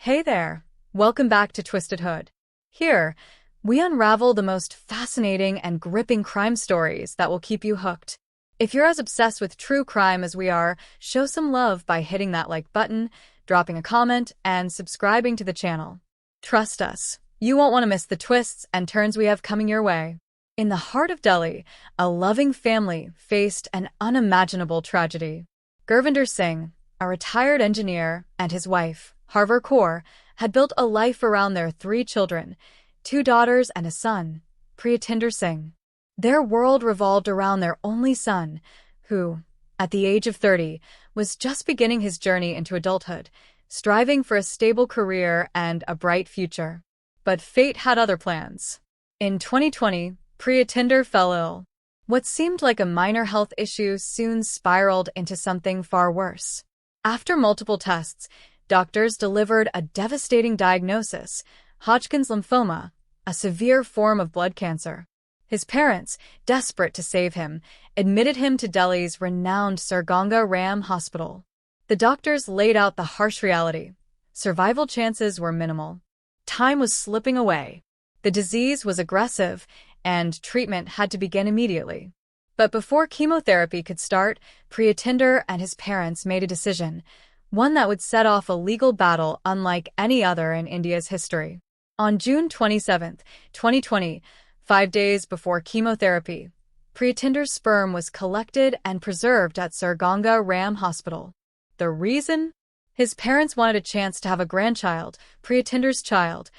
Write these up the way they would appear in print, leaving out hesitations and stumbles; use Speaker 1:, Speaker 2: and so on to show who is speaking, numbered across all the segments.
Speaker 1: Hey there! Welcome back to Twisted Hood. Here, we unravel the most fascinating and gripping crime stories that will keep you hooked. If you're as obsessed with true crime as we are, show some love by hitting that like button, dropping a comment, and subscribing to the channel. Trust us, you won't want to miss the twists and turns we have coming your way. In the heart of Delhi, a loving family faced an unimaginable tragedy. Gurvinder Singh, a retired engineer, and his wife, Harvar Kaur, had built a life around their 3 children, 2 daughters and a son, Priyatinder Singh. Their world revolved around their only son, who, at the age of 30, was just beginning his journey into adulthood, striving for a stable career and a bright future. But fate had other plans. In 2020, Priyatinder fell ill. What seemed like a minor health issue soon spiraled into something far worse. After multiple tests, doctors delivered a devastating diagnosis: Hodgkin's lymphoma, a severe form of blood cancer. His parents, desperate to save him, admitted him to Delhi's renowned Sir Ganga Ram Hospital. The doctors laid out the harsh reality. Survival chances were minimal. Time was slipping away. The disease was aggressive, and treatment had to begin immediately. But before chemotherapy could start, Priyatinder and his parents made a decision, one that would set off a legal battle unlike any other in India's history. On June 27, 2020, 5 days before chemotherapy, Priyatinder's sperm was collected and preserved at Sir Ganga Ram Hospital. The reason? His parents wanted a chance to have a grandchild, Priyatinder's child,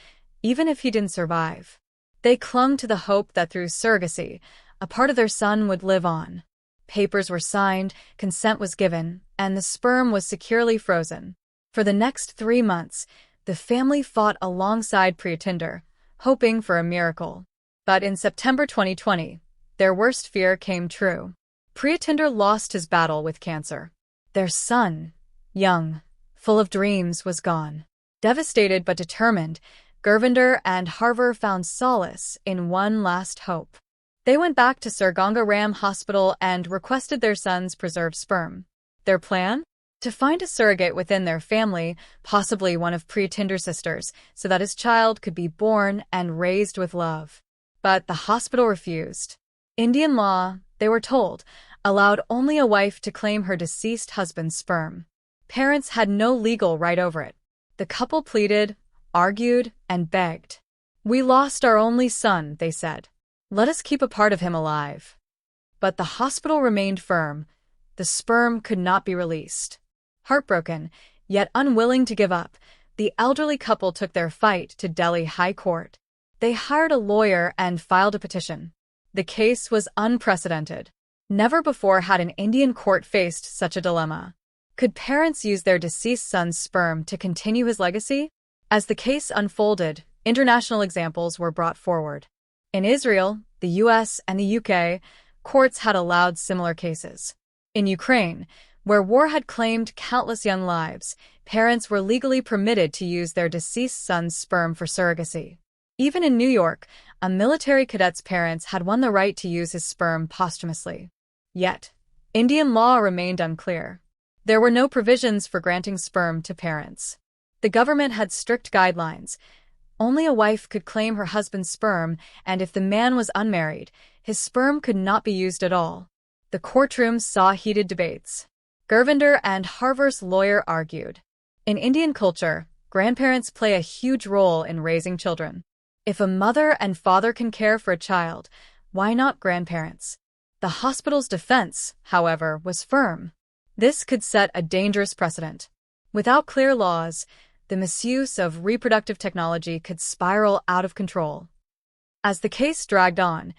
Speaker 1: even if he didn't survive. They clung to the hope that through surrogacy, a part of their son would live on. Papers were signed, consent was given, and the sperm was securely frozen. For the next 3 months, the family fought alongside Priyatinder, hoping for a miracle. But in September 2020, their worst fear came true. Priyatinder lost his battle with cancer. Their son, young, full of dreams, was gone. Devastated but determined, Gurvinder and Harvar found solace in one last hope. They went back to Sir Ganga Ram Hospital and requested their son's preserved sperm. Their plan? To find a surrogate within their family, possibly one of Priyatinder's sisters, so that his child could be born and raised with love. But the hospital refused. Indian law, they were told, allowed only a wife to claim her deceased husband's sperm. Parents had no legal right over it. The couple pleaded, argued, and begged. "We lost our only son," they said. "Let us keep a part of him alive." But the hospital remained firm. The sperm could not be released. Heartbroken, yet unwilling to give up, the elderly couple took their fight to Delhi High Court. They hired a lawyer and filed a petition. The case was unprecedented. Never before had an Indian court faced such a dilemma. Could parents use their deceased son's sperm to continue his legacy? As the case unfolded, international examples were brought forward. In Israel, the US, and the UK, courts had allowed similar cases. In Ukraine, where war had claimed countless young lives, parents were legally permitted to use their deceased son's sperm for surrogacy. Even in New York, a military cadet's parents had won the right to use his sperm posthumously. Yet, Indian law remained unclear. There were no provisions for granting sperm to parents. The government had strict guidelines. Only a wife could claim her husband's sperm, and if the man was unmarried, his sperm could not be used at all. The courtrooms saw heated debates. Gurvinder and Harvar's lawyer argued. In Indian culture, grandparents play a huge role in raising children. If a mother and father can care for a child, why not grandparents? The hospital's defense, however, was firm. This could set a dangerous precedent. Without clear laws, the misuse of reproductive technology could spiral out of control. As the case dragged on,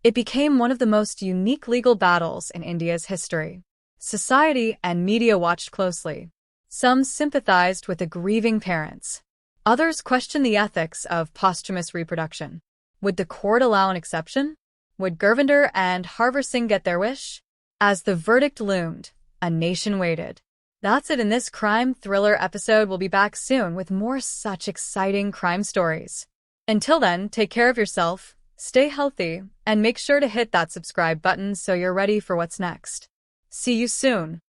Speaker 1: it became one of the most unique legal battles in India's history. Society and media watched closely. Some sympathized with the grieving parents. Others questioned the ethics of posthumous reproduction. Would the court allow an exception? Would Gurvinder and Harvar Singh get their wish? As the verdict loomed, a nation waited. That's it in this crime thriller episode. We'll be back soon with more such exciting crime stories. Until then, take care of yourself, stay healthy, and make sure to hit that subscribe button so you're ready for what's next. See you soon.